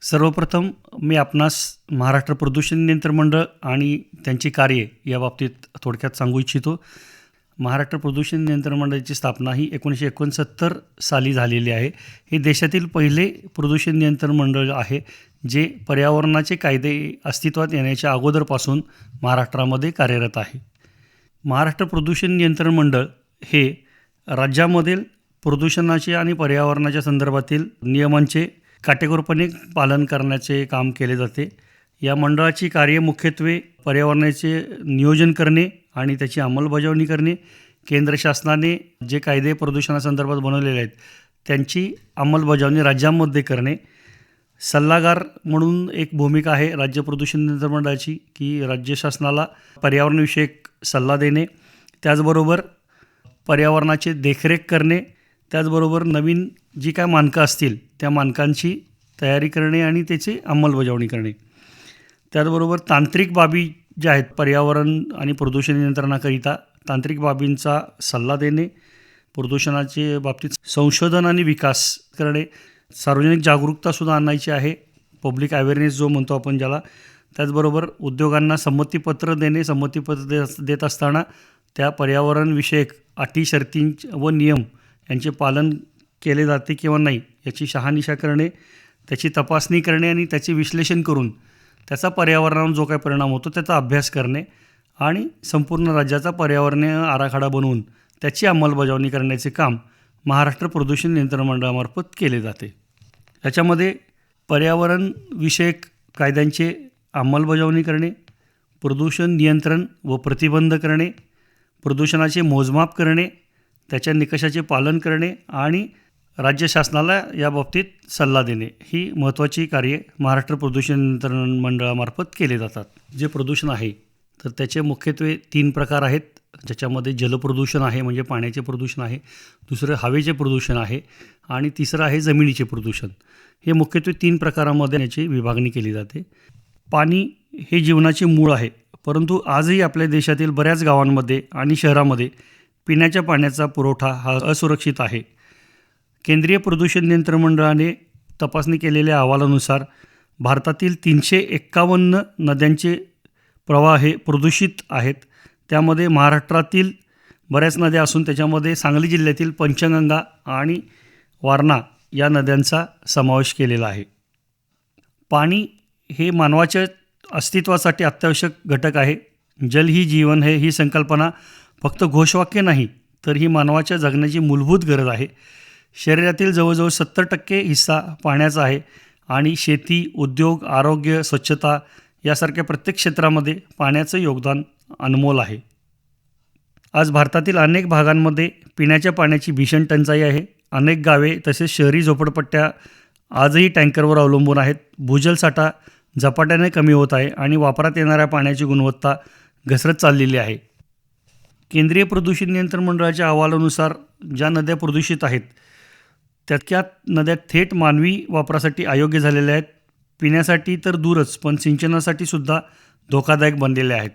सर्वप्रथम मी आपणास महाराष्ट्र प्रदूषण नियंत्रण मंडळ आणि त्यांची कार्ये याबाबतीत थोडक्यात सांगू इच्छितो. महाराष्ट्र प्रदूषण नियंत्रण मंडळाची स्थापना ही 1969 साली झालेली आहे. हे देशातील पहिले प्रदूषण नियंत्रण मंडळ आहे जे पर्यावरणाचे कायदे अस्तित्वात येण्याच्या अगोदरपासून महाराष्ट्रामध्ये कार्यरत आहे. महाराष्ट्र प्रदूषण नियंत्रण मंडळ हे राज्यामधील प्रदूषणाचे आणि पर्यावरणाच्या संदर्भातील नियमांचे काटेकोरपणे पालन करण्याचे काम केले जाते. या मंडळाची कार्य मुख्यत्वे पर्यावरणाचे नियोजन करणे आणि त्याची अंमलबजावणी करणे, केंद्र शासनाने जे कायदे प्रदूषणासंदर्भात बनवलेले आहेत त्यांची अंमलबजावणी राज्यांमध्ये करणे, सल्लागार म्हणून एक भूमिका आहे राज्य प्रदूषण नियंत्रण मंडळाची की राज्य शासनाला पर्यावरणविषयक सल्ला देणे, त्याचबरोबर पर्यावरणाचे देखरेख करणे, त्याचबरोबर नवीन जी काय मानकं असतील त्या मानकांची तयारी करणे आणि त्याची अंमलबजावणी करणे, त्याचबरोबर तांत्रिक बाबी ज्या आहेत पर्यावरण आणि प्रदूषण नियंत्रणाकरिता तांत्रिक बाबींचा सल्ला देणे, प्रदूषणाचे बाबतीत संशोधन आणि विकास करणे, सार्वजनिक जागरूकतासुद्धा आणायची आहे, पब्लिक अवेअरनेस जो म्हणतो आपण ज्याला, त्याचबरोबर उद्योगांना संमतीपत्र देणे, संमतीपत्र देत असताना त्या पर्यावरणविषयक अटी शर्ती व नियम यांचे पालन केले जाते किंवा नाही याची शहानिशा करणे, त्याची तपासणी करणे आणि त्याचे विश्लेषण करून त्याचा पर्यावरणावर जो काही परिणाम होतो त्याचा अभ्यास करणे आणि संपूर्ण राज्याचा पर्यावरणीय आराखडा बनवून त्याची अंमलबजावणी करण्याचे काम महाराष्ट्र प्रदूषण नियंत्रण मंडळामार्फत केले जाते. याच्यामध्ये पर्यावरणविषयक कायद्यांचे अंमलबजावणी करणे, प्रदूषण नियंत्रण व प्रतिबंध करणे, प्रदूषणाचे मोजमाप करणे, त्याच्या निकषाचे पालन करणे आणि राज्य शासनाला याबाबतीत सल्ला देणे ही महत्त्वाची कार्ये महाराष्ट्र प्रदूषण नियंत्रण मंडळामार्फत केले जातात. जे प्रदूषण आहे तर त्याचे मुख्यत्वे 3 प्रकार आहेत, ज्याच्यामध्ये जलप्रदूषण आहे म्हणजे पाण्याचे प्रदूषण आहे, दुसरं हवेचे प्रदूषण आहे आणि तिसरं आहे जमिनीचे प्रदूषण. हे मुख्यत्वे 3 प्रकारामध्ये याची विभागणी केली जाते. पाणी हे जीवनाचे मूळ आहे, परंतु आजही आपल्या देशातील बऱ्याच गावांमध्ये आणि शहरामध्ये पिण्याच्या पाण्याचा पुरवठा हा असुरक्षित आहे. केंद्रीय प्रदूषण नियंत्रण मंडळाने तपासणी केलेल्या अहवालानुसार भारतातील 351 नद्यांचे प्रवाह हे प्रदूषित आहेत. त्यामध्ये महाराष्ट्रातील बऱ्याच नद्या असून त्याच्यामध्ये सांगली जिल्ह्यातील पंचगंगा आणि वारणा या नद्यांचा समावेश केलेला आहे. पाणी हे मानवाच्या अस्तित्वासाठी अत्यावश्यक घटक आहे. जल ही जीवन है ही संकल्पना फक्त घोषवाक्य नाही तर ही मानवाच्या जगण्याची मूलभूत गरज आहे. शरीरातील जवळजवळ 70% हिस्सा पाण्याचा आहे आणि शेती, उद्योग, आरोग्य, स्वच्छता यासारख्या प्रत्येक क्षेत्रामध्ये पाण्याचं योगदान अनमोल आहे. आज भारतातील अनेक भागांमध्ये पिण्याच्या पाण्याची भीषण टंचाई आहे. अनेक गावे तसेच शहरी झोपडपट्ट्या आजही टँकरवर अवलंबून आहेत. भूजल साठा झपाट्याने कमी होत आहे आणि वापरात येणाऱ्या पाण्याची गुणवत्ता घसरत चाललेली आहे. केंद्रीय प्रदूषण नियंत्रण मंडळाच्या अहवालानुसार ज्या नद्या प्रदूषित आहेत त्यात नद्या थेट मानवी वापरासाठी अयोग्य झालेल्या आहेत. पिण्यासाठी तर दूरच पण सिंचनासाठी सुद्धा धोकादायक बनलेल्या आहेत.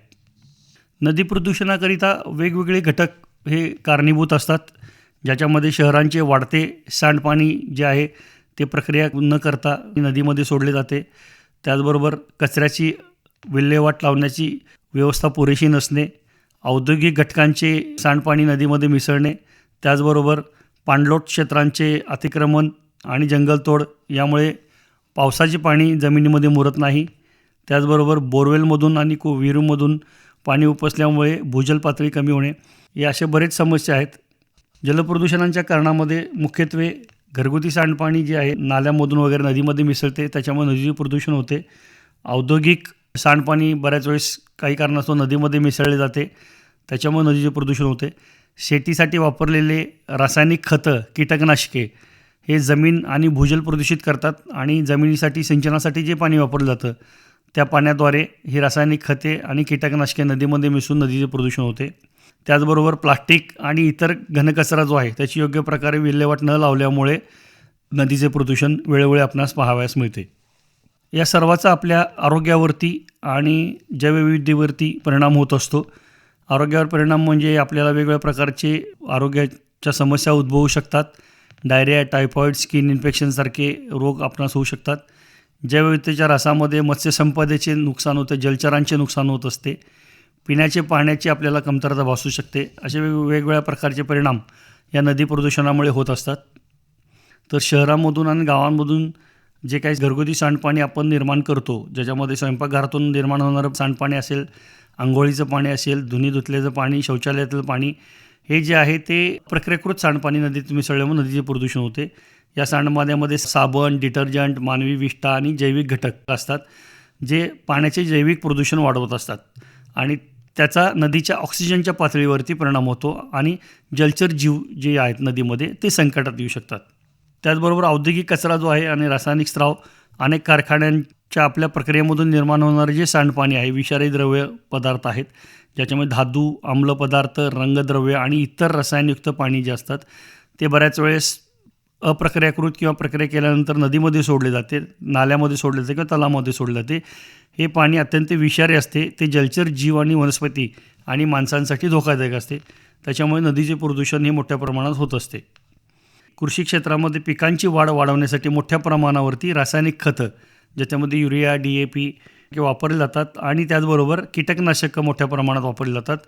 नदी प्रदूषणाकरिता वेगवेगळे घटक हे कारणीभूत असतात, ज्याच्यामध्ये शहरांचे वाढते सांडपाणी जे आहे ते प्रक्रिया न करता नदीमध्ये सोडले जाते, त्याचबरोबर कचऱ्याची विल्हेवाट लावण्याची व्यवस्था पुरेशी नसणे, औद्योगिक घटकांचे सांडपाणी नदीमध्ये मिसळणे, त्याचबरोबर पाणलोट क्षेत्रांचे अतिक्रमण आणि जंगलतोड यामुळे पावसाचे पाणी जमिनीमध्ये मुरत नाही, त्याचबरोबर बोरवेलमधून आणि विहिरीमधून पाणी उपसल्यामुळे भूजल पातळी कमी होणे या अशा बरेच समस्या आहेत. जलप्रदूषणांच्या कारणामध्ये मुख्यत्वे घरगुती सांडपाणी जे आहे नाल्यामधून वगैरे नदीमध्ये मिसळते, त्याच्यामुळे नदीचे प्रदूषण होते. औद्योगिक सांडपाणी बऱ्याच वेळेस काही कारणास्तव नदीमध्ये मिसळले जाते, त्याच्यामुळे नदीचे प्रदूषण होते. शेतीसाठी वापरलेले रासायनिक खतं, कीटकनाशके हे जमीन आणि भूजल प्रदूषित करतात आणि जमिनीसाठी सिंचनासाठी जे पाणी वापरलं जातं त्या पाण्याद्वारे ही रासायनिक खते आणि कीटकनाशके नदीमध्ये मिसळून नदीचे प्रदूषण होते. त्याचबरोबर प्लास्टिक आणि इतर घनकचरा जो आहे त्याची योग्य प्रकारे विल्हेवाट न लावल्यामुळे नदीचे प्रदूषण वेळोवेळी आपणास पाहावयास मिळते. या सर्वाचा आपल्या आरोग्यावरती आणि जैवविविधतेवरती परिणाम होत असतो. आरोग्यावर परिणाम म्हणजे आपल्याला वेगवेगळ्या प्रकारचे आरोग्याच्या समस्या उद्भवू शकतात. डायरिया, टायफॉईड, स्किन इन्फेक्शनसारखे रोग आपणास होऊ शकतात. जैवविविधतेच्या ऱ्हासामध्ये मत्स्यसंपदेचे नुकसान होते, जलचरांचे नुकसान होत असते, पिण्याच्या पाण्याची आपल्याला कमतरता भासू शकते. असे वेगवेगळ्या प्रकारचे परिणाम या नदी प्रदूषणामुळे होत असतात. तर शहरांमधून आणि गावांमधून जे काही घरगुती सांडपाणी आपण निर्माण करतो, ज्याच्यामध्ये स्वयंपाकघरातून निर्माण होणारं सांडपाणी असेल, अंघोळीचं पाणी असेल, धुणी धुतल्याचं पाणी, शौचालयातलं पाणी, हे जे आहे ते प्रक्रियाकृत सांडपाणी नदीत मिसळल्यामुळे नदीचे प्रदूषण होते. या सांडपाण्यामध्ये साबण, डिटर्जंट, मानवी विष्ठा आणि जैविक घटक असतात, जे पाण्याचे जैविक प्रदूषण वाढवत असतात आणि त्याचा नदीच्या ऑक्सिजनच्या पातळीवरती परिणाम होतो आणि जलचर जीव जे आहेत नदीमध्ये ते संकटात येऊ शकतात. त्याचबरोबर औद्योगिक कचरा जो आहे आणि रासायनिक स्त्राव, अनेक कारखान्यांच्या आपल्या प्रक्रियेमधून निर्माण होणारे जे सांडपाणी आहे, विषारी द्रव्य पदार्थ आहेत, ज्याच्यामध्ये धातू, आम्ल पदार्थ, रंगद्रव्य आणि इतर रसायनयुक्त पाणी जे असतात ते बऱ्याच वेळेस अप्रक्रियाकृत किंवा प्रक्रिया केल्यानंतर नदीमध्ये सोडले जाते, नाल्यामध्ये सोडले जाते किंवा तलावामध्ये सोडले जाते. हे पाणी अत्यंत विषारी असते. ते जलचर जीव आणि वनस्पती आणि माणसांसाठी धोकादायक असते. त्याच्यामुळे नदीचे प्रदूषण हे मोठ्या प्रमाणात होत असते. कृषी क्षेत्रामध्ये पिकांची वाढ वाढवण्यासाठी मोठ्या प्रमाणावरती रासायनिक खतं, ज्याच्यामध्ये युरिया, DAP वापरले जातात आणि त्याचबरोबर कीटकनाशकं मोठ्या प्रमाणात वापरली जातात.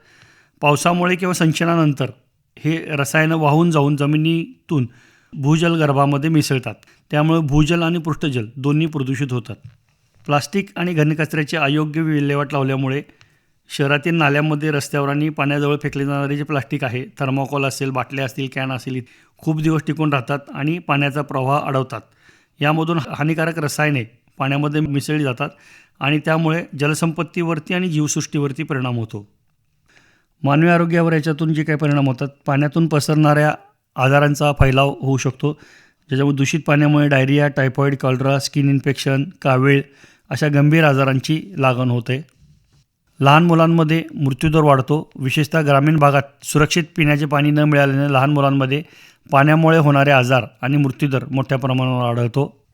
पावसामुळे किंवा सिंचनानंतर हे रसायनं वाहून जाऊन जमिनीतून भूजल गर्भामध्ये मिसळतात. त्यामुळे भूजल आणि पृष्ठजल दोन्ही प्रदूषित होतात. प्लास्टिक आणि घनकचऱ्याची अयोग्य विल्हेवाट लावल्यामुळे शहरातील नाल्यामध्ये, रस्त्यावर आणि पाण्याजवळ फेकले जाणारे जे प्लास्टिक आहे, थर्माकोल असेल, बाटल्या असतील, कॅन असतील, खूप दिवस टिकून राहतात आणि पाण्याचा प्रवाह अडवतात. यामधून हानिकारक रसायने पाण्यामध्ये मिसळली जातात आणि त्यामुळे जलसंपत्तीवरती आणि जीवसृष्टीवरती परिणाम होतो. मानवी आरोग्यावर याच्यातून जे काही परिणाम होतात, पाण्यातून पसरणाऱ्या आजारांचा फैलाव होऊ शकतो, ज्याच्यामुळे दूषित पाण्यामुळे diarrhoea, typhoid, cholera, skin infection, कावीळ अशा गंभीर आजारांची लागण होते. लहान मुलांमध्ये मृत्यूदर वाढतो. विशेषतः ग्रामीण भागात सुरक्षित पिण्याचे पाणी न मिळाल्याने लहान मुलांमध्ये पाण्यामुळे होणारे आजार आणि मृत्यूदर मोठ्या प्रमाणावर आढळतो.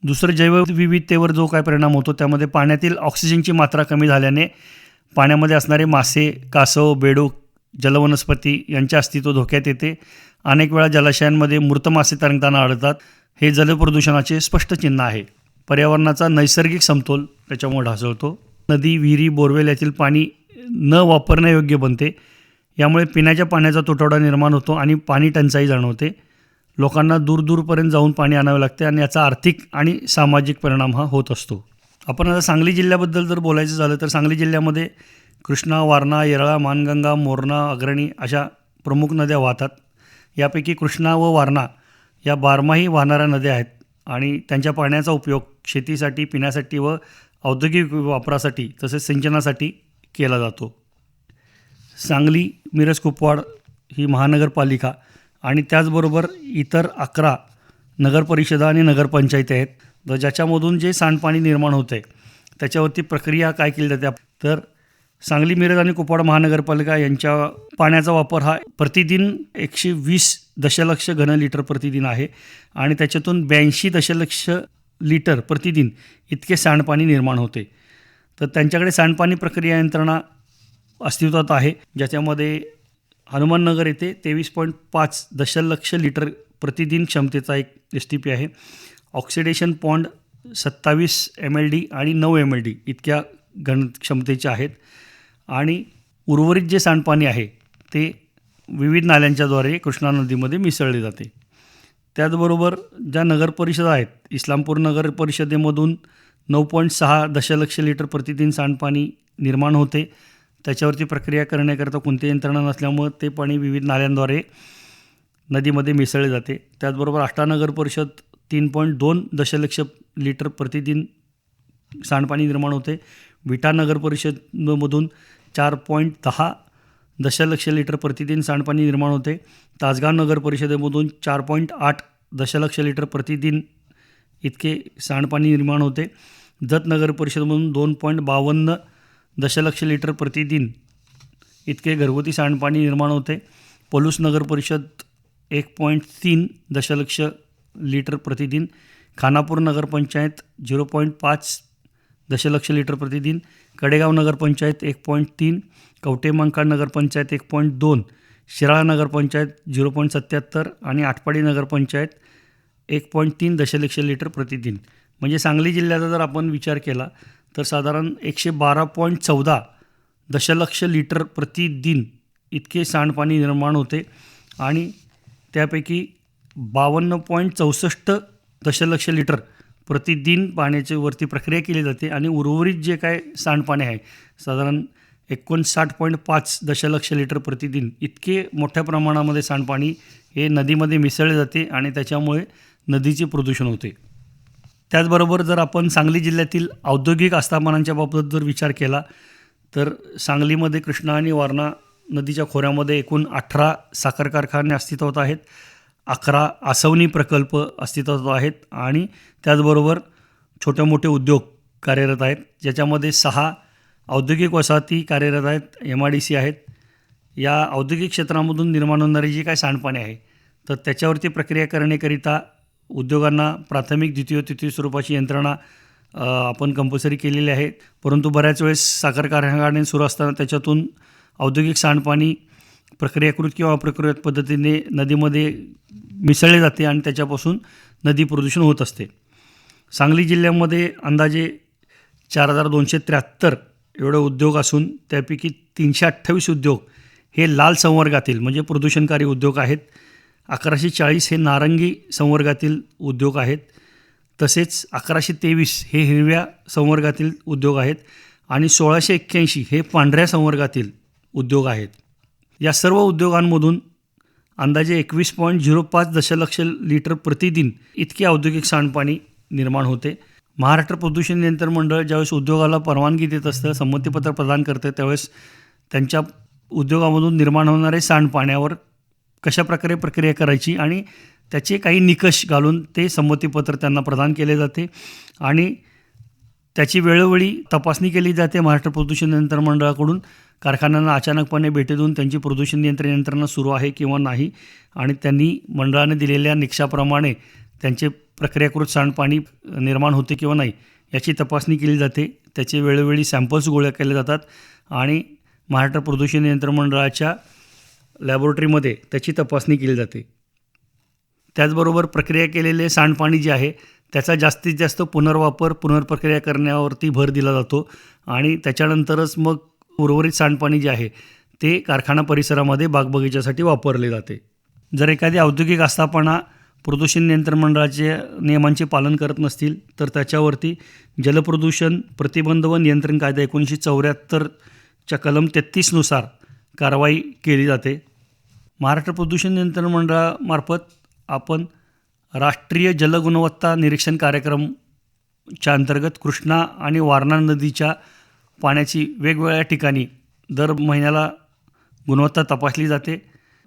दुसरं, जैवविविधतेवर जो काय परिणाम होतो, त्यामध्ये पाण्यातील ऑक्सिजनची मात्रा कमी झाल्याने पाण्यामध्ये असणारे मासे, कासव, बेडूक, जलवनस्पती यांचे अस्तित्व धोक्यात येते. अनेक वेळा जलाशयांमध्ये मृत मासे तरंगताना आढळतात. हे जलप्रदूषणाचे स्पष्ट चिन्ह आहे. पर्यावरणाचा नैसर्गिक समतोल त्याच्यामुळे ढासळतो. नदी, विहिरी, बोरवेल यातील पाणी न वापरण्यायोग्य बनते. यामुळे पिण्याच्या पाण्याचा तुटवडा निर्माण होतो आणि पाणी टंचाई जाणवते. लोकांना दूरपर्यंत जाऊन पाणी आणावे लागते आणि याचा आर्थिक आणि सामाजिक परिणाम हा होत असतो. आपण आता सांगली जिल्ह्याबद्दल जर बोलायचं झालं तर सांगली जिल्ह्यामध्ये कृष्णा, वारणा, येरळा, मानगंगा, मोरणा, अग्रणी अशा प्रमुख नद्या वाहतात. यापैकी कृष्णा व वारणा या बारमाही वाहणाऱ्या नद्या आहेत आणि त्यांच्या पाण्याचा उपयोग शेतीसाठी, पिण्यासाठी व औद्योगिक वापरासाठी तसेच सिंचनासाठी केला जातो. सांगली, मिरज, कुपवाड ही महानगरपालिका आणि त्याचबरोबर इतर 11 नगरपरिषदा आणि नगरपंचायती आहेत. तर ज्याच्यामधून जे सांडपाणी निर्माण होतं आहे त्याच्यावरती प्रक्रिया काय केली जाते, तर सांगली, मिरज आणि कुपवाड महानगरपालिका यांच्या पाण्याचा वापर हा प्रतिदिन 120 दशलक्ष घनलिटर प्रतिदिन आहे आणि त्याच्यातून 82 दशलक्ष लिटर प्रतिदिन इतके सांडपाणी निर्माण होते. तर त्यांच्याकडे सांडपाणी प्रक्रिया यंत्रणा अस्तित्वात आहे, ज्याच्यामध्ये हनुमाननगर येथे 23.5 दशलक्ष लिटर प्रतिदिन क्षमतेचा एक STP आहे. ऑक्सिडेशन पॉन्ड 27 MLD आणि 9 MLD इतक्या घन क्षमतेचे आहेत आणि उर्वरित जे सांडपाणी आहे ते विविध नाल्यांच्याद्वारे कृष्णा नदीमध्ये मिसळले जाते. त्याचबरोबर ज्या नगरपरिषदा आहेत, इस्लामपूर नगर परिषदेमधून 9.6 दशलक्ष लिटर प्रतिदिन सांडपाणी निर्माण होते. त्याच्यावरती प्रक्रिया करण्याकरता कोणतीही यंत्रणा नसल्यामुळे ते पाणी विविध नाल्यांद्वारे नदीमध्ये मिसळले जाते. त्याचबरोबर आष्टा नगर परिषद 3.2 दशलक्ष लिटर प्रतिदिन सांडपाणी निर्माण होते. विटा नगर परिषदमधून 4.10 दशलक्ष लिटर प्रतिदिन सांडपाणी निर्माण होते. तासगाव नगर परिषदेमधून 4.8 दशलक्ष लिटर प्रतिदिन इतके सांडपाणी निर्माण होते. जत नगर परिषदेमधून 2.52 दशलक्ष लिटर प्रतिदिन इतके घरगुती सांडपाणी निर्माण होते. पलूस नगर परिषद 1.3 दशलक्ष लिटर प्रतिदिन. खानापूर नगरपंचायत 0.5 दशलक्ष लिटर प्रतिदिन. कडेगाव नगरपंचायत 1.3, कवटेमंकाळ नगरपंचायत 1.2, शिराळा नगरपंचायत 0.77 आणि आटपाडी नगरपंचायत 1.3 दशलक्ष लिटर प्रतिदिन. म्हणजे सांगली जिल्ह्याचा जर आपण विचार केला तर साधारण 112.14 दशलक्ष लिटर प्रतिदिन इतके सांडपाणी निर्माण होते आणि त्यापैकी 52.64 दशलक्ष लिटर प्रतिदिन पाण्याच्या वरती प्रक्रिया केली जाते आणि उर्वरित जे काय सांडपाणी आहे साधारण 59.5 दशलक्ष लिटर प्रतिदिन इतके मोठ्या प्रमाणामध्ये सांडपाणी हे नदीमध्ये मिसळले जाते आणि त्याच्यामुळे नदीचे प्रदूषण होते. त्याचबरोबर जर आपण सांगली जिल्ह्यातील औद्योगिक आस्थापनांच्या बाबतीत जर विचार केला तर सांगलीमध्ये कृष्णा आणि वारणा नदीच्या खोऱ्यामध्ये एकूण 18 साखर कारखाने अस्तित्वात आहेत, 11 आसवणी प्रकल्प अस्तित्वात आहेत आणि त्याचबरोबर छोटे मोठे उद्योग कार्यरत आहेत, ज्याच्यामध्ये 6 औद्योगिक वसाहती कार्यरत आहेत, MIDC आहेत. या औद्योगिक क्षेत्रामधून निर्माण होणारे जे काय सांडपाणी आहे तर त्याच्यावरती प्रक्रिया करण्याकरिता उद्योगांना प्राथमिक, द्वितीय, तृतीय स्वरूपाची यंत्रणा आपण कंपल्सरी केलेली आहे. परंतु बऱ्याच वेळेस साखर कारखाने सुरू असताना त्याच्यातून औद्योगिक सांडपाणी प्रक्रियाकृत किंवा अप्रक्रिया पद्धतीने नदीमध्ये मिसळले जाते आणि त्याच्यापासून नदी प्रदूषण होत असते. सांगली जिल्ह्यामध्ये अंदाजे 4,273 एवढे उद्योग असून त्यापैकी 328 उद्योग हे लाल संवर्गातील म्हणजे प्रदूषणकारी उद्योग आहेत, 1140 हे नारंगी संवर्गातील उद्योग आहेत, तसेच 1123 हे हिरव्या संवर्गातील उद्योग आहेत आणि 1681 हे पांढऱ्या संवर्गातील उद्योग आहेत. या सर्व उद्योगांमधून अंदाजे 21.05 दशलक्ष लिटर प्रतिदिन इतके औद्योगिक सांडपाणी निर्माण होते. महाराष्ट्र प्रदूषण नियंत्रण मंडळ ज्यावेळेस उद्योगाला परवानगी देत असतं, संमतीपत्र प्रदान करते, त्यावेळेस त्यांच्या उद्योगामधून निर्माण होणारे सांडपाण्यावर कशाप्रकारे प्रक्रिया करायची आणि त्याचे काही निकष घालून ते संमतीपत्र त्यांना प्रदान केले जाते आणि त्याची वेळोवेळी तपासणी केली जाते महाराष्ट्र प्रदूषण नियंत्रण मंडळाकडून. कारखान्यांना अचानकपणे भेटी देऊन त्यांची प्रदूषण नियंत्रण यंत्रणा सुरू आहे किंवा नाही आणि त्यांनी मंडळाने दिलेल्या निकषाप्रमाणे त्यांचे प्रक्रियाकृत सांडपाणी निर्माण होते किंवा नाही याची तपासणी केली जाते. त्याचे वेळोवेळी सॅम्पल्स गोळा केले जातात आणि महाराष्ट्र प्रदूषण नियंत्रण मंडळाच्या लॅबोरेटरीमध्ये त्याची तपासणी केली जाते. त्याचबरोबर प्रक्रिया केलेले सांडपाणी जे आहे त्याचा जास्तीत जास्त पुनर्प्रक्रिया करण्यावरती भर दिला जातो आणि त्याच्यानंतरच मग उर्वरित सांडपाणी जे आहे ते कारखाना परिसरामध्ये बागबगीच्यासाठी वापरले जाते. जर एखादी औद्योगिक आस्थापना प्रदूषण नियंत्रण मंडळाच्या नियमांचे पालन करत नसतील तर त्याच्यावरती जलप्रदूषण प्रतिबंध व नियंत्रण कायदा 1974च्या कलम 33 नुसार कारवाई केली जाते. महाराष्ट्र प्रदूषण नियंत्रण मंडळामार्फत आपण राष्ट्रीय जलगुणवत्ता निरीक्षण कार्यक्रमच्या अंतर्गत कृष्णा आणि वारणा नदीच्या पाण्याची वेगवेगळ्या ठिकाणी दर महिन्याला गुणवत्ता तपासली जाते.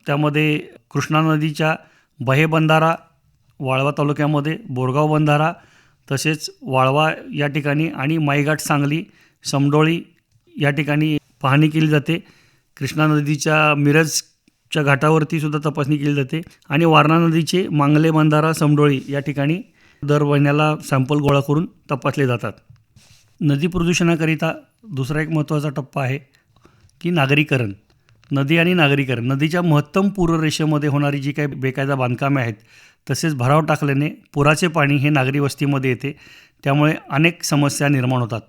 त्यामध्ये कृष्णा नदीच्या बहे बंधारा वाळवा तालुक्यामध्ये, बोरगाव बंधारा तसेच वाळवा या ठिकाणी आणि माईघाट सांगली, समडोळी या ठिकाणी पाहणी केली जाते. कृष्णा नदीच्या मिरजच्या घाटावरती सुद्धा तपासणी केली जाते आणि वारणा नदीचे मांगले बंधारा, समडोळी या ठिकाणी दर महिन्याला सॅम्पल गोळा करून तपासले जातात. नदी प्रदूषणाकरिता दुसरा एक महत्त्वाचा टप्पा आहे की नागरीकरण. नदी आणि नागरीकरण. नदीच्या महत्तम पूररेषेमध्ये होणारी जी काही बेकायदा बांधकामे आहेत तसेच भराव टाकल्याने पुराचे पाणी हे नागरी वस्तीमध्ये येते, त्यामुळे अनेक समस्या निर्माण होतात.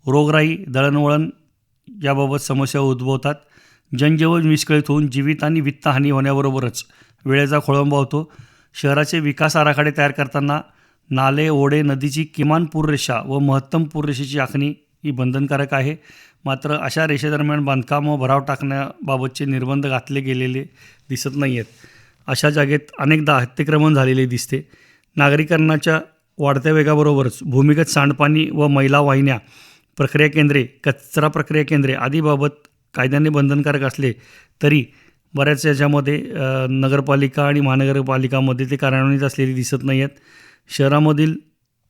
रोगराई, दळणवळण याबाबत समस्या उद्भवतात. जनजीवन विस्कळीत होऊन जीवित आणि वित्तहानी होण्याबरोबरच वेळेचा खोळंबा होतो. शहराचे विकास आराखडे तयार करताना नाले, ओढे, नदीची किमान पूररेषा व महत्तम पूररेषेची आखणी ही बंधनकारक आहे. मात्र अशा रेषेदरम्यान बांधकाम व भराव टाकण्याबाबतचे निर्बंध घातले गेलेले दिसत नाही आहेत. अशा जागेत अनेकदा अतिक्रमण झालेले दिसते. नागरीकरणाच्या वाढत्या वेगाबरोबरच भूमिगत सांडपाणी व मैला वाहिन्या, प्रक्रिया केंद्रे, कचरा प्रक्रिया केंद्रे आदीबाबत कायद्याने बंधनकारक असले तरी बऱ्याच याच्यामध्ये नगरपालिका आणि महानगरपालिकामध्ये ते कार्यान्वित असलेली दिसत नाही आहेत. शहरामधील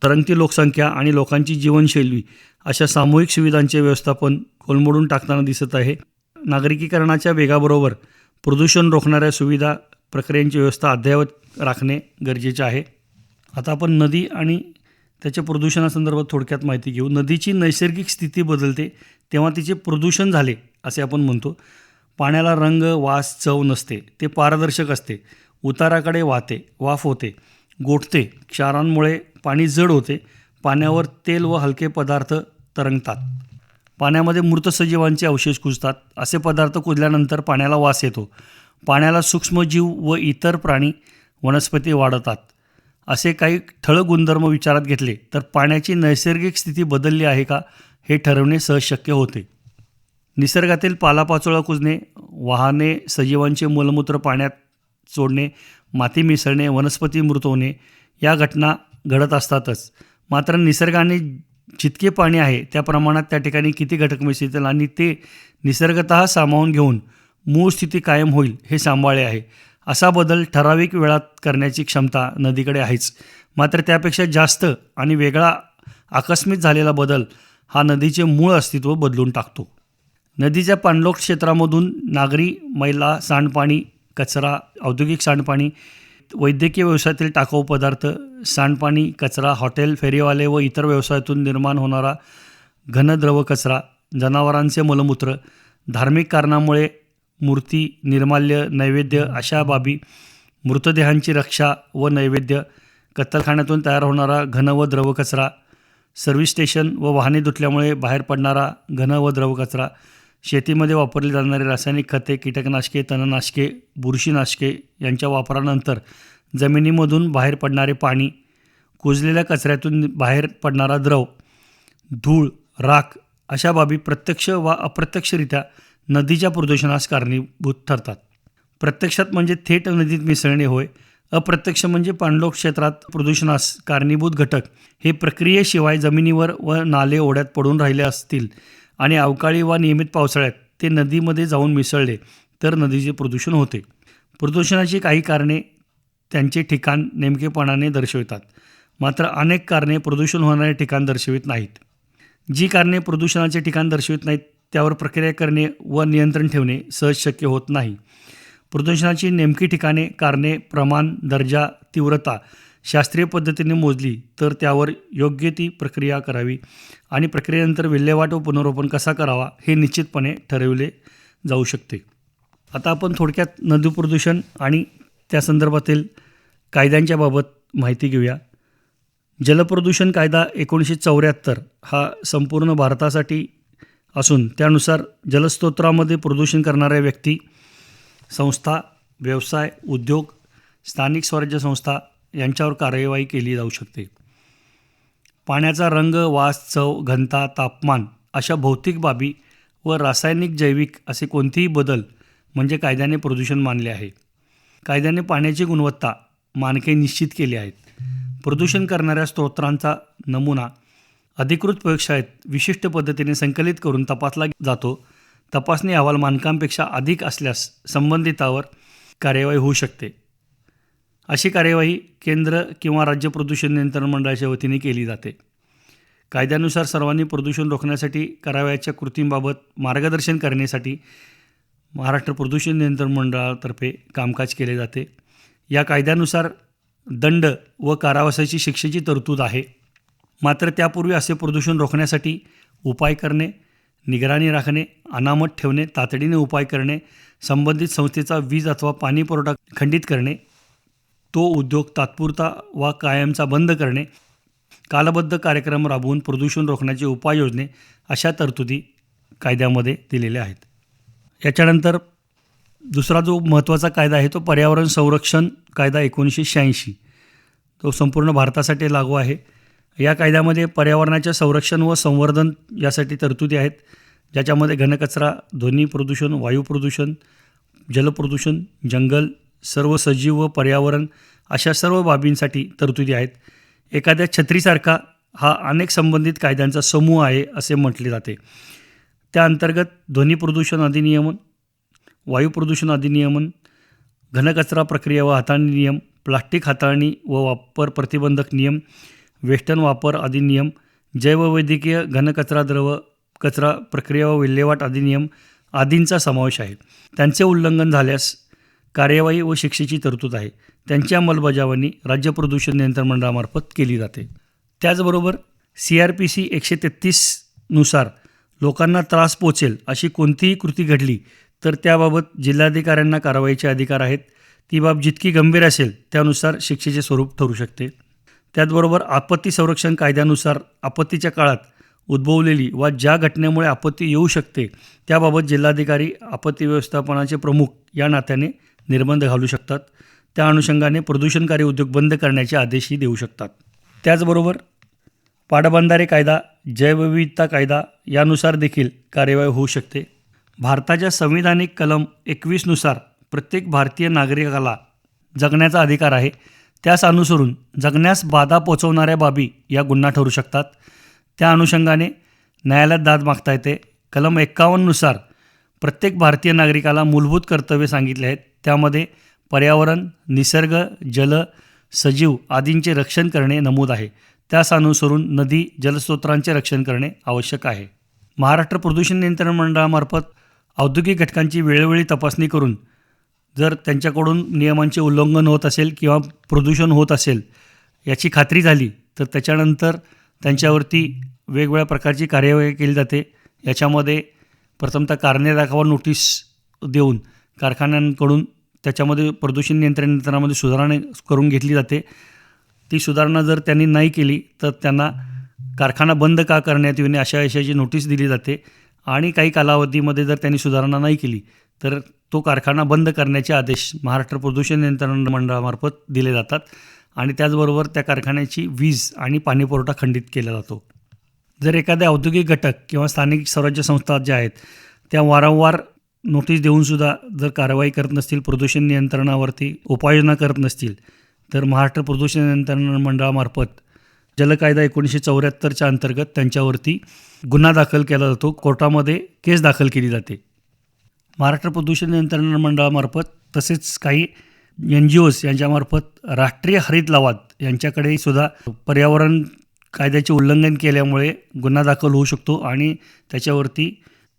तरंगती लोकसंख्या आणि लोकांची जीवनशैली अशा सामूहिक सुविधांचे व्यवस्थापन कोलमडून टाकताना दिसत आहे. नागरिकीकरणाच्या वेगाबरोबर प्रदूषण रोखणाऱ्या सुविधा प्रक्रियांची व्यवस्था अद्ययावत राखणे गरजेचे आहे. आता आपण नदी आणि त्याच्या प्रदूषणासंदर्भात थोडक्यात माहिती घेऊ. नदीची नैसर्गिक स्थिती बदलते तेव्हा तिचे प्रदूषण झाले असे आपण म्हणतो. पाण्याला रंग, वास, चव नसते, ते पारदर्शक असते, उताराकडे वाहते, वाफ होते, गोठते, क्षारांमुळे पाणी जड होते, पाण्यावर तेल व हलके पदार्थ तरंगतात. पाण्यामध्ये मृत सजीवांचे अवशेष कुजतात. असे पदार्थ कुजल्यानंतर पाण्याला वास येतो. पाण्याला सूक्ष्मजीव व इतर प्राणी वनस्पती वाढतात. असे काही ठळक गुणधर्म विचारात घेतले तर पाण्याची नैसर्गिक स्थिती बदलली आहे का हे ठरवणे सहज शक्य होते. निसर्गातील पालापाचोळा कुजणे, वाहने, सजीवांचे मलमूत्र पाण्यात सोडणे, माती मिसळणे, वनस्पती मृत होणे या घटना घडत असतातच. मात्र निसर्गाने जितके पाणी आहे त्या प्रमाणात त्या ठिकाणी किती घटक मिसळतील आणि ते निसर्गतः सामावून घेऊन मूळ स्थिती कायम होईल हे सांभाळले आहे. असा बदल ठराविक वेळात करण्याची क्षमता नदीकडे आहेच. मात्र त्यापेक्षा जास्त आणि वेगळा आकस्मिक झालेला बदल हा नदीचे मूळ अस्तित्व बदलून टाकतो. नदीच्या पाणलोट क्षेत्रामधून नागरी मैला, सांडपाणी, कचरा, औद्योगिक सांडपाणी, वैद्यकीय व्यवसायातील टाकाऊ पदार्थ, सांडपाणी, कचरा, हॉटेल, फेरीवाले व इतर व्यवसायातून निर्माण होणारा घनद्रव कचरा, जनावरांचे मलमूत्र, धार्मिक कारणामुळे मूर्ती, निर्माल्य, नैवेद्य अशा बाबी, मृतदेहांची रक्षा व नैवेद्य, कत्तलखान्यातून तयार होणारा घन व द्रव कचरा, सर्व्हिस स्टेशन व वाहने धुतल्यामुळे बाहेर पडणारा घन व द्रव कचरा, शेतीमध्ये वापरली जाणारी रासायनिक खते, कीटकनाशके, तणनाशके, बुरशीनाशके यांच्या वापरानंतर जमिनीमधून बाहेर पडणारे पाणी, कुजलेल्या कचऱ्यातून बाहेर पडणारा द्रव, धूळ, राख अशा बाबी प्रत्यक्ष वा अप्रत्यक्षरित्या नदीच्या प्रदूषणास कारणीभूत ठरतात. प्रत्यक्षात म्हणजे थेट नदीत मिसळणे होय. अप्रत्यक्ष म्हणजे पाणलोट क्षेत्रात प्रदूषणास कारणीभूत घटक हे प्रक्रियेशिवाय जमिनीवर व नाले ओढ्यात पडून राहिले असतील आणि अवकाळी वा नियमित पावसाळ्यात ते नदीमध्ये जाऊन मिसळले तर नदीचे प्रदूषण होते. प्रदूषणाची काही कारणे त्यांचे ठिकाण नेमकेपणाने दर्शवितात. मात्र अनेक कारणे प्रदूषण होणारे ठिकाण दर्शवित नाहीत. जी कारणे प्रदूषणाचे ठिकाण दर्शवित नाहीत त्यावर प्रक्रिया करणे व नियंत्रण ठेवणे सहज शक्य होत नाही. प्रदूषणाची नेमकी ठिकाणे, कारणे, प्रमाण, दर्जा, तीव्रता शास्त्रीय पद्धतीने मोजली तर त्यावर योग्य ती प्रक्रिया करावी आणि प्रक्रियेनंतर विल्हेवाट व पुनर्रोपण कसा करावा हे निश्चितपणे ठरविले जाऊ शकते. आता आपण थोडक्यात नदी प्रदूषण आणि त्या संदर्भातील कायद्यांच्या बाबत माहिती घेऊया. जलप्रदूषण कायदा 1974 हा संपूर्ण भारतासाठी असून त्यानुसार जलस्रोतांमध्ये प्रदूषण करणाऱ्या व्यक्ती, संस्था, व्यवसाय, उद्योग, स्थानिक स्वराज्य संस्था यांच्यावर कार्यवाही केली जाऊ शकते. पाण्याचा रंग, वास, चव, घनता, तापमान अशा भौतिक बाबी व रासायनिक, जैविक असे कोणतेही बदल म्हणजे कायद्याने प्रदूषण मानले आहे. कायद्याने पाण्याची गुणवत्ता मानके निश्चित केली आहेत. प्रदूषण करणाऱ्या स्रोतांचा नमुना अधिकृत प्रयोगशाळेत विशिष्ट पद्धतीने संकलित करून तपासला जातो. तपासणी अहवाल मानकांपेक्षा अधिक असल्यास संबंधितावर कार्यवाही होऊ शकते. अशी कार्यवाही केंद्र किंवा राज्य प्रदूषण नियंत्रण मंडळाच्या वतीने केली जाते. कायद्यानुसार सर्वांनी प्रदूषण रोखण्यासाठी करावयाच्या कृतींबाबत मार्गदर्शन करण्यासाठी महाराष्ट्र प्रदूषण नियंत्रण मंडळातर्फे कामकाज केले जाते. या कायद्यानुसार दंड व कारावासाची शिक्षेची तरतूद आहे. मात्र त्यापूर्वी असे प्रदूषण रोखण्यासाठी उपाय करणे, निगराणी राखणे, अनामत ठेवणे, तातडीने उपाय करणे, संबंधित संस्थेचा वीज अथवा पाणी पुरवठा खंडित करणे, तो उद्योग तात्पुरता वा कायमचा बंद करणे, कालबद्ध कार्यक्रम राबवून प्रदूषण रोखण्याचे उपाययोजने अशा तरतुदी कायद्यामध्ये दिलेल्या आहेत. याच्यानंतर दुसरा जो महत्त्वाचा कायदा आहे तो पर्यावरण संरक्षण कायदा 1986. तो संपूर्ण भारतासाठी लागू आहे. या कायद्यामध्ये पर्यावरणाच्या संरक्षण व संवर्धन यासाठी तरतुदी आहेत, ज्याच्यामध्ये घनकचरा, ध्वनी प्रदूषण, वायू प्रदूषण, जलप्रदूषण, जंगल, सर्व सजीव व पर्यावरण अशा सर्व बाबींसाठी तरतुदी आहेत. एखाद्या छत्रीसारखा हा अनेक संबंधित कायद्यांचा समूह आहे असे म्हटले जाते. त्या अंतर्गत ध्वनी प्रदूषण अधिनियमन, वायू प्रदूषण अधिनियमन, घनकचरा प्रक्रिया व हाताळणी नियम, प्लास्टिक हाताळणी व वापर प्रतिबंधक नियम, वेष्टन वापर अधिनियम, जैववैद्यकीय घनकचरा, द्रव कचरा प्रक्रिया व विल्हेवाट अधिनियम आदींचा समावेश आहे. त्यांचे उल्लंघन झाल्यास कार्यवाही व शिक्षेची तरतूद आहे. त्यांची अंमलबजावणी राज्य प्रदूषण नियंत्रण मंडळामार्फत केली जाते. त्याचबरोबर CRPC 133 नुसार लोकांना त्रास पोचेल अशी कोणतीही कृती घडली तर त्याबाबत जिल्हाधिकाऱ्यांना कारवाईचे अधिकार आहेत. ती बाब जितकी गंभीर असेल त्यानुसार शिक्षेचे स्वरूप ठरू शकते. त्याचबरोबर आपत्ती संरक्षण कायद्यानुसार आपत्तीच्या काळात उद्भवलेली वा ज्या घटनेमुळे आपत्ती येऊ शकते त्याबाबत जिल्हाधिकारी आपत्ती व्यवस्थापनाचे प्रमुख या नात्याने निर्बंध घालू शकतात. त्या अनुषंगाने प्रदूषणकारी उद्योग बंद करण्याचे आदेशही देऊ शकतात. त्याचबरोबर पाटबंधारे कायदा, जैवविविधता कायदा यानुसार देखील कार्यवाही होऊ शकते. भारताच्या संविधानिक कलम 21 नुसार प्रत्येक भारतीय नागरिकाला जगण्याचा अधिकार आहे. त्यास अनुसरून जगण्यास बाधा पोचवणाऱ्या बाबी या गुन्हा ठरू शकतात. त्या अनुषंगाने न्यायालयात दाद मागता येते. कलम 51 नुसार प्रत्येक भारतीय नागरिकाला मूलभूत कर्तव्ये सांगितले आहेत. त्यामध्ये पर्यावरण, निसर्ग, जल, सजीव आदींचे रक्षण करणे नमूद आहे. त्यास अनुसरून नदी, जलस्रोतांचे रक्षण करणे आवश्यक आहे. महाराष्ट्र प्रदूषण नियंत्रण मंडळामार्फत औद्योगिक घटकांची वेळोवेळी तपासणी करून जर त्यांच्याकडून नियमांचे उल्लंघन होत असेल किंवा प्रदूषण होत असेल याची खात्री झाली तर त्याच्यानंतर त्यांच्यावरती वेगवेगळ्या प्रकारची कार्यवाही केली जाते. याच्यामध्ये प्रथमतः कारणे दाखवा नोटीस देऊन कारखान्यांकडून त्याच्यामध्ये प्रदूषण नियंत्रणामध्ये सुधारणा करून घेतली जाते. ती सुधारणा जर त्यांनी नाही केली तर त्यांना कारखाना बंद का करण्यात येऊ नये अशा विषयाची नोटीस दिली जाते. आणि काही कालावधीमध्ये जर त्यांनी सुधारणा नाही केली तर तो कारखाना बंद करण्याचे आदेश महाराष्ट्र प्रदूषण नियंत्रण मंडळामार्फत दिले जातात. आणि त्याचबरोबर त्या कारखान्याची वीज आणि पाणीपुरवठा खंडित केला जातो. जर एखाद्या औद्योगिक घटक किंवा स्थानिक स्वराज्य संस्था ज्या आहेत त्या वारंवार नोटीस देऊनसुद्धा जर कारवाई करत नसतील, प्रदूषण नियंत्रणावरती उपाययोजना करत नसतील तर महाराष्ट्र प्रदूषण नियंत्रण मंडळामार्फत जलकायदा 1974च्या अंतर्गत त्यांच्यावरती गुन्हा दाखल केला जातो. कोर्टामध्ये केस दाखल केली जाते. महाराष्ट्र प्रदूषण नियंत्रण मंडळामार्फत तसेच काही NGOs यांच्यामार्फत राष्ट्रीय हरित लवाद यांच्याकडेही सुद्धा पर्यावरण कायद्याचे उल्लंघन केल्यामुळे गुन्हा दाखल होऊ शकतो आणि त्याच्यावरती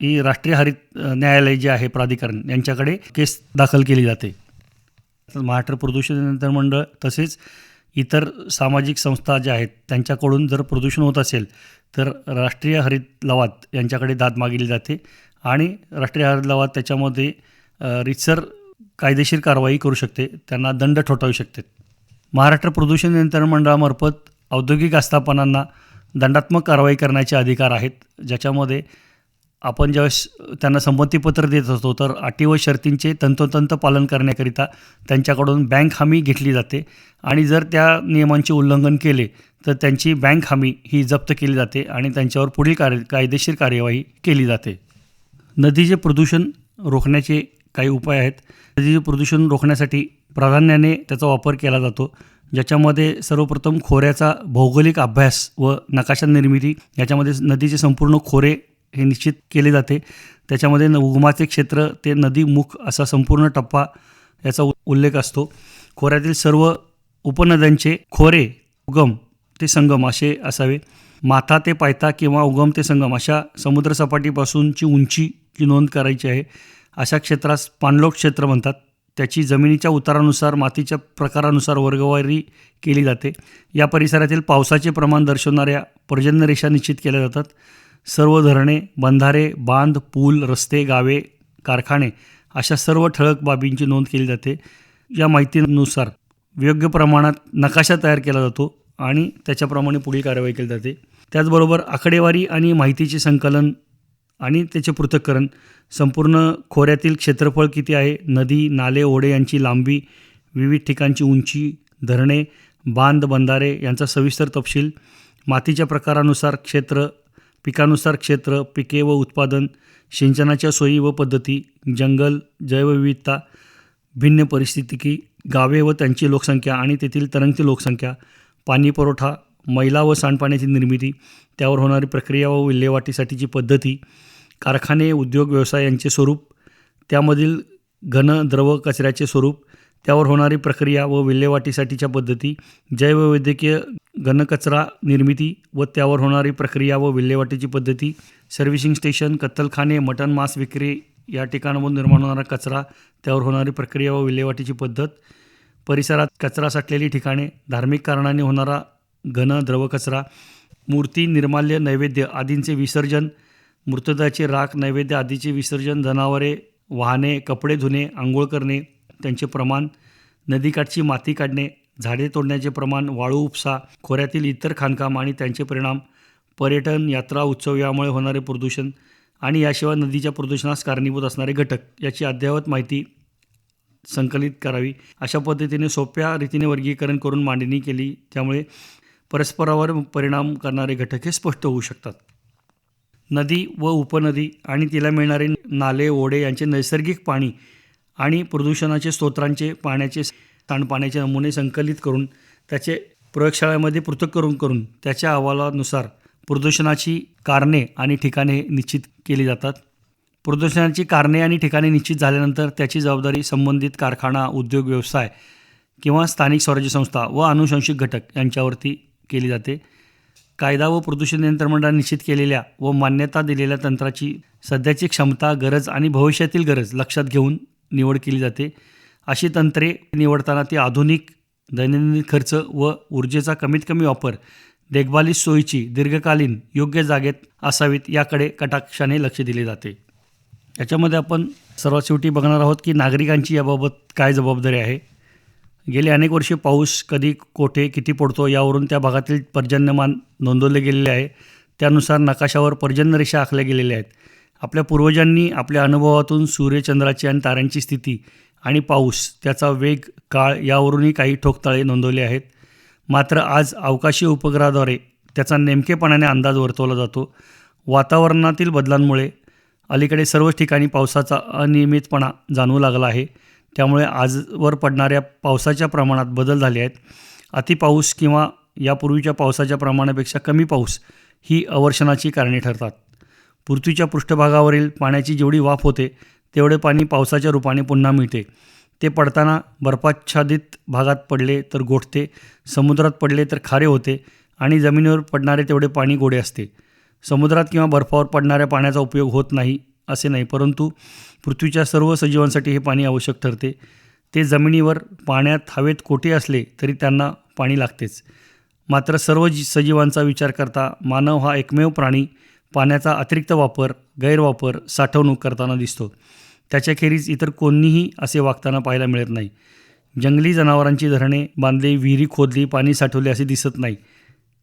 ही राष्ट्रीय हरित न्यायालय जे आहे प्राधिकरण यांच्याकडे केस दाखल केली जाते. महाराष्ट्र प्रदूषण नियंत्रण मंडळ तसेच इतर सामाजिक संस्था ज्या आहेत त्यांच्याकडून जर प्रदूषण होत असेल तर राष्ट्रीय हरित लवाद यांच्याकडे दाद मागितली जाते आणि राष्ट्रीय हरित लवाद त्याच्यामध्ये रितसर कायदेशीर कारवाई करू शकते, त्यांना दंड ठोठावू शकते. महाराष्ट्र प्रदूषण नियंत्रण मंडळामार्फत औद्योगिक आस्थापनांना दंडात्मक कारवाई करण्याचे अधिकार आहेत, ज्याच्यामध्ये आपण ज्यावेळेस त्यांना संमतीपत्र देत असतो तर अटी व शर्तींचे तंतोतंत पालन करण्याकरिता त्यांच्याकडून बँक हमी घेतली जाते आणि जर त्या नियमांचे उल्लंघन केले तर त्यांची बँक हमी ही जप्त केली जाते आणि त्यांच्यावर पुढील कायदेशीर कार्यवाही केली जाते. नदीचे प्रदूषण रोखण्याचे काही उपाय आहेत. नदीचे प्रदूषण रोखण्यासाठी प्राधान्याने त्याचा वापर केला जातो, ज्याच्यामध्ये सर्वप्रथम खोऱ्याचा भौगोलिक अभ्यास व नकाशा निर्मिती, याच्यामध्ये नदीचे संपूर्ण खोरे हे निश्चित केले जाते. त्याच्यामध्ये उगमाचे क्षेत्र ते नदीमुख असा संपूर्ण टप्पा याचा उल्लेख असतो. खोऱ्यातील सर्व उपनद्यांचे खोरे, उगम ते संगम असे असावे. माथा ते पायथा किंवा उगम ते संगम अशा समुद्रसपाटीपासूनची उंचीची नोंद करायची आहे. अशा क्षेत्रास पाणलोट क्षेत्र म्हणतात. त्याची जमिनीच्या उतारानुसार, मातीच्या प्रकारानुसार वर्गवारी केली जाते. या परिसरातील पावसाचे प्रमाण दर्शवणाऱ्या पर्जन्यरेषा निश्चित केल्या जातात. सर्व धरणे, बंधारे, बांध, पूल, रस्ते, गावे, कारखाने अशा सर्व ठळक बाबींची नोंद केली जाते. या माहितीनुसार योग्य प्रमाणात नकाशा तयार केला जातो आणि त्याच्याप्रमाणे पुढील कार्यवाही केली जाते. त्याचबरोबर आकडेवारी आणि माहितीचे संकलन आणि त्याचे पृथक्करण, संपूर्ण खोऱ्यातील क्षेत्रफळ किती आहे, नदी, नाले, ओढे यांची लांबी, विविध ठिकाणची उंची, धरणे, बांध, बंधारे यांचा सविस्तर तपशील, मातीच्या प्रकारानुसार क्षेत्र, पिकानुसार क्षेत्र, पिके व उत्पादन, सिंचनाच्या सोयी व पद्धती, जंगल, जैवविविधता, भिन्न परिस्थितिकी, गावे व त्यांची लोकसंख्या आणि तेथील तरंगती लोकसंख्या, पाणीपुरवठा, मैला व सांडपाण्याची निर्मिती, त्यावर होणारी प्रक्रिया व विल्हेवाटीसाठीची पद्धती, कारखाने, उद्योग, व्यवसाय यांचे स्वरूप, त्यामधील घन द्रव कचऱ्याचे स्वरूप, त्यावर होणारी प्रक्रिया व विल्हेवाटीसाठीच्या पद्धती, जैववैद्यकीय घनकचरा निर्मिती व त्यावर होणारी प्रक्रिया व विल्हेवाटीची पद्धती, सर्व्हिसिंग स्टेशन, कत्तलखाने, मटण मांस विक्री या ठिकाणामधून निर्माण होणारा कचरा, त्यावर होणारी प्रक्रिया व विल्हेवाटीची पद्धत, परिसरात कचरा साठलेली ठिकाणे, धार्मिक कारणाने होणारा घन द्रव कचरा, मूर्ती, निर्माल्य, नैवेद्य आदींचे विसर्जन, मृतदेहाचे राख, नैवेद्य आदीचे विसर्जन, जनावरे, वाहने, कपडे धुणे, आंघोळ करणे त्यांचे प्रमाण, नदीकाठची माती काढणे झाडे तोडण्याचे प्रमाण, वाळू उपसा, खोऱ्यातील इतर खाणकाम आणि त्यांचे परिणाम, पर्यटन, यात्रा, उत्सव यामुळे होणारे प्रदूषण आणि याशिवाय नदीच्या प्रदूषणास कारणीभूत असणारे घटक याची अद्ययावत माहिती संकलित करावी. अशा पद्धतीने सोप्या रीतीने वर्गीकरण करून मांडणी केली, त्यामुळे परस्परावर परिणाम करणारे घटक हे स्पष्ट होऊ शकतात. नदी व उपनदी आणि तिला मिळणारे नाले, ओढे यांचे नैसर्गिक पाणी आणि प्रदूषणाचे स्तोत्रांचे पाण्याचे सांडपाण्याचे नमुने संकलित करून त्याचे प्रयोगशाळेमध्ये पृथक्करण करून त्याच्या अहवालानुसार प्रदूषणाची कारणे आणि ठिकाणे निश्चित केली जातात. प्रदूषणाची कारणे आणि ठिकाणे निश्चित झाल्यानंतर त्याची जबाबदारी संबंधित कारखाना, उद्योग, व्यवसाय किंवा स्थानिक स्वराज्य संस्था व अनुशंसिक घटक यांच्यावरती केली जाते. कायदा व प्रदूषण नियंत्रण मंडळाने निश्चित केलेल्या व मान्यता दिलेल्या तंत्राची सध्याची क्षमता, गरज आणि भविष्यातील गरज लक्षात घेऊन निवड केली जाते. अशी तंत्रे निवडताना ती आधुनिक, दैनंदिन खर्च व ऊर्जेचा कमीत कमी वापर, देखभालीस सोयीची, दीर्घकालीन, योग्य जागेत असावीत याकडे कटाक्षाने लक्ष दिले जाते. याच्यामध्ये आपण सर्वात शेवटी बघणार आहोत की नागरिकांची याबाबत काय जबाबदारी आहे. गेली अनेक वर्षे पाऊस कधी, कोठे, किती पडतो यावरून त्या भागातील पर्जन्यमान नोंदवले गेलेले आहे. त्यानुसार नकाशावर पर्जन्यरेषा आखल्या गेलेल्या आहेत. आपल्या पूर्वजांनी आपल्या अनुभवातून सूर्य, चंद्राची आणि ताऱ्यांची स्थिती आणि पाऊस, त्याचा वेग, काळ यावरूनही काही ठोकताळे नोंदवले आहेत. मात्र आज अवकाशीय उपग्रहाद्वारे त्याचा नेमकेपणाने अंदाज वर्तवला जातो. वातावरणातील बदलांमुळे अलीकडे सर्वच ठिकाणी पावसाचा अनियमितपणा जाणवू लागला आहे. त्यामुळे आजवर पडणाऱ्या पावसाच्या प्रमाणात बदल झाले आहेत. अतिपाऊस किंवा यापूर्वीच्या पावसाच्या प्रमाणापेक्षा कमी पाऊस ही अवर्षणाची कारणे ठरतात. पृथ्वीच्या पृष्ठभागावरील पाण्याची जेवढी वाफ होते तेवढे पाणी पावसाच्या रूपाने पुन्हा मिळते. ते पडताना बर्फाच्छादित भागात पडले तर गोठते, समुद्रात पडले तर खारे होते आणि जमिनीवर पडणारे तेवढे पाणी गोडे असते. समुद्रात किंवा बर्फावर पडणाऱ्या पाण्याचा उपयोग होत नाही असे नाही, परंतु पृथ्वीच्या सर्व सजीवांसाठी हे पाणी आवश्यक ठरते. ते जमिनीवर, पाण्यात, हवेत कोठे असले तरी त्यांना पाणी लागतेच. मात्र सर्व सजीवांचा विचार करता मानव हा एकमेव प्राणी पाण्याचा अतिरिक्त वापर, गैरवापर, साठवणूक करताना दिसतो. त्याच्याखेरीज इतर कोणीही असे वागताना पाहायला मिळत नाही. जंगली जनावरांची धरणे बांधली, विहिरी खोदली, पाणी साठवले असे दिसत नाही.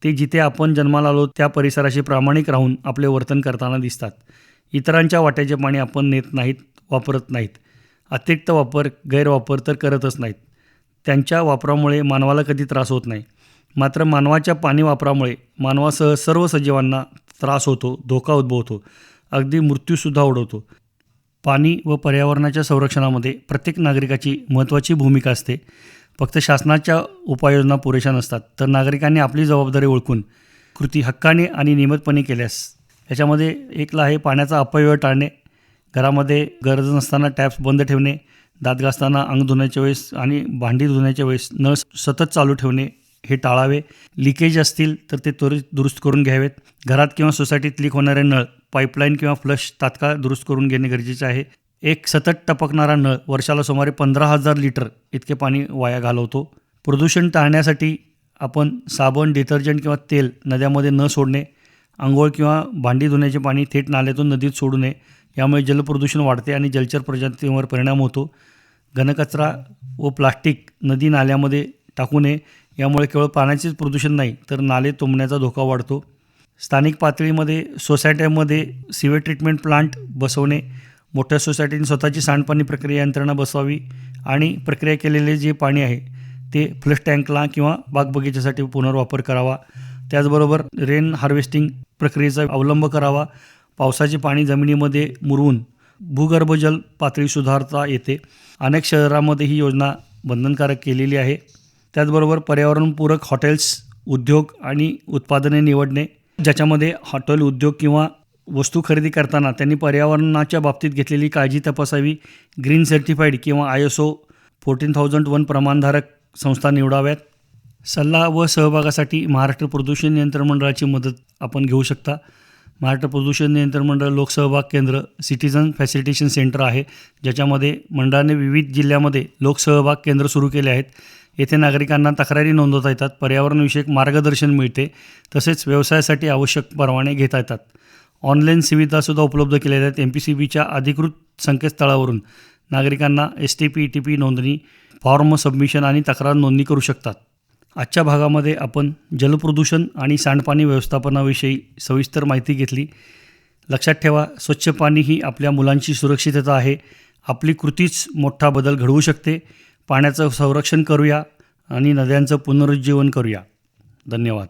ते जिथे आपण जन्माला आलो त्या परिसराशी प्रामाणिक राहून आपले वर्तन करताना दिसतात. इतरांच्या वाट्याचे पाणी आपण नेत नाहीत, वापरत नाहीत. अतिरिक्त वापर, गैरवापर तर करतच नाहीत. त्यांच्या वापरामुळे मानवाला कधी त्रास होत नाही. मात्र मानवाच्या पाणी वापरामुळे मानवासह सर्व सजीवांना त्रास होतो, धोका उद्भवतो, अगदी मृत्यूसुद्धा ओढवतो. पाणी व पर्यावरणाच्या संरक्षणामध्ये प्रत्येक नागरिकाची महत्त्वाची भूमिका असते. फक्त शासनाच्या उपाययोजना पुरेशा नसतात, तर नागरिकांनी आपली जबाबदारी ओळखून कृती हक्काने आणि नियमितपणे केल्यास. याच्यामध्ये एकला आहे पाण्याचा अपव्यय टाळणे. घरामध्ये गरज नसताना टॅप्स बंद ठेवणे, दात घासताना, अंग धुण्याच्या वेळेस आणि भांडी धुण्याच्या वेळेस नळ सतत चालू ठेवणे हे टाळावे. लिकेज असतील तर ते त्वरित दुरुस्त करून घ्यावेत. घरात किंवा सोसायटीत लीक होणारे नळ, पाईपलाईन किंवा फ्लश तात्काळ दुरुस्त करून घेणे गरजेचे आहे. एक सतत टपकणारा नळ वर्षाला सुमारे 15,000 लिटर इतके पाणी वाया घालवतो. प्रदूषण टाळण्यासाठी आपण साबण, डिटर्जंट किंवा तेल नद्यामध्ये न सोडणे. अंघोळ किंवा भांडी धुण्याचे पाणी थेट नाल्यातून नदीत सोडू नये. यामुळे जलप्रदूषण वाढते आणि जलचर प्रजातींवर परिणाम होतो. घनकचरा व प्लास्टिक नदी नाल्यामध्ये टाकू नये. यामुळे केवळ पाण्याचेच प्रदूषण नाही तर नाले तुंबण्याचा धोका वाढतो. स्थानिक पातळीमध्ये सोसायट्यांमध्ये सिवेज ट्रीटमेंट प्लांट बसवणे. मोठ्या सोसायटीने स्वतःची सांडपाणी प्रक्रिया यंत्रणा बसवावी आणि प्रक्रिया केलेले जे पाणी आहे ते फ्लश टँकला किंवा बागबगीच्यासाठी पुनर्वापर करावा. त्याचबरोबर रेन हार्वेस्टिंग प्रक्रियेचा अवलंब करावा. पावसाचे पाणी जमिनीमध्ये मुरवून भूगर्भजल पातळी सुधारता येते. अनेक शहरांमध्ये ही योजना बंधनकारक केलेली आहे. त्याचबरोबर पर्यावरणपूरक हॉटेल्स, उद्योग आणि उत्पादने निवडणे, ज्याच्यामध्ये हॉटेल उद्योग किंवा वस्तू खरेदी करताना त्यांनी पर्यावरणाच्या बाबतीत घेतलेली काळजी तपासावी. ग्रीन सर्टिफाईड किंवा ISO 14001 प्रमाणधारक संस्था निवडाव्यात. सल्ला व सहभागासाठी महाराष्ट्र प्रदूषण नियंत्रण मंडळाची मदत आपण घेऊ शकता. महाराष्ट्र प्रदूषण नियंत्रण मंडळ लोकसहभाग केंद्र सिटीझन फॅसिलिटेशन सेंटर आहे, ज्याच्यामध्ये मंडळाने विविध जिल्ह्यामध्ये लोकसहभाग केंद्र सुरू केले आहेत. येथे नागरिकांना तक्रारी नोंदवता येतात, पर्यावरणविषयक मार्गदर्शन मिळते, तसेच व्यवसायासाठी आवश्यक परवाने घेता येतात. ऑनलाईन सुविधासुद्धा उपलब्ध केलेल्या आहेत. MPCBच्या अधिकृत संकेतस्थळावरून नागरिकांना STP, ETP नोंदणी, फॉर्म सबमिशन आणि तक्रार नोंदणी करू शकतात. आजच्या भागामध्ये आपण जलप्रदूषण आणि सांडपाणी व्यवस्थापनाविषयी सविस्तर माहिती घेतली. लक्षात ठेवा, स्वच्छ पाणी ही आपल्या मुलांची सुरक्षितता आहे. आपली कृतीच मोठा बदल घडवू शकते. पाण्याचं संरक्षण करूया आणि नद्यांचं पुनरुज्जीवन करूया. धन्यवाद.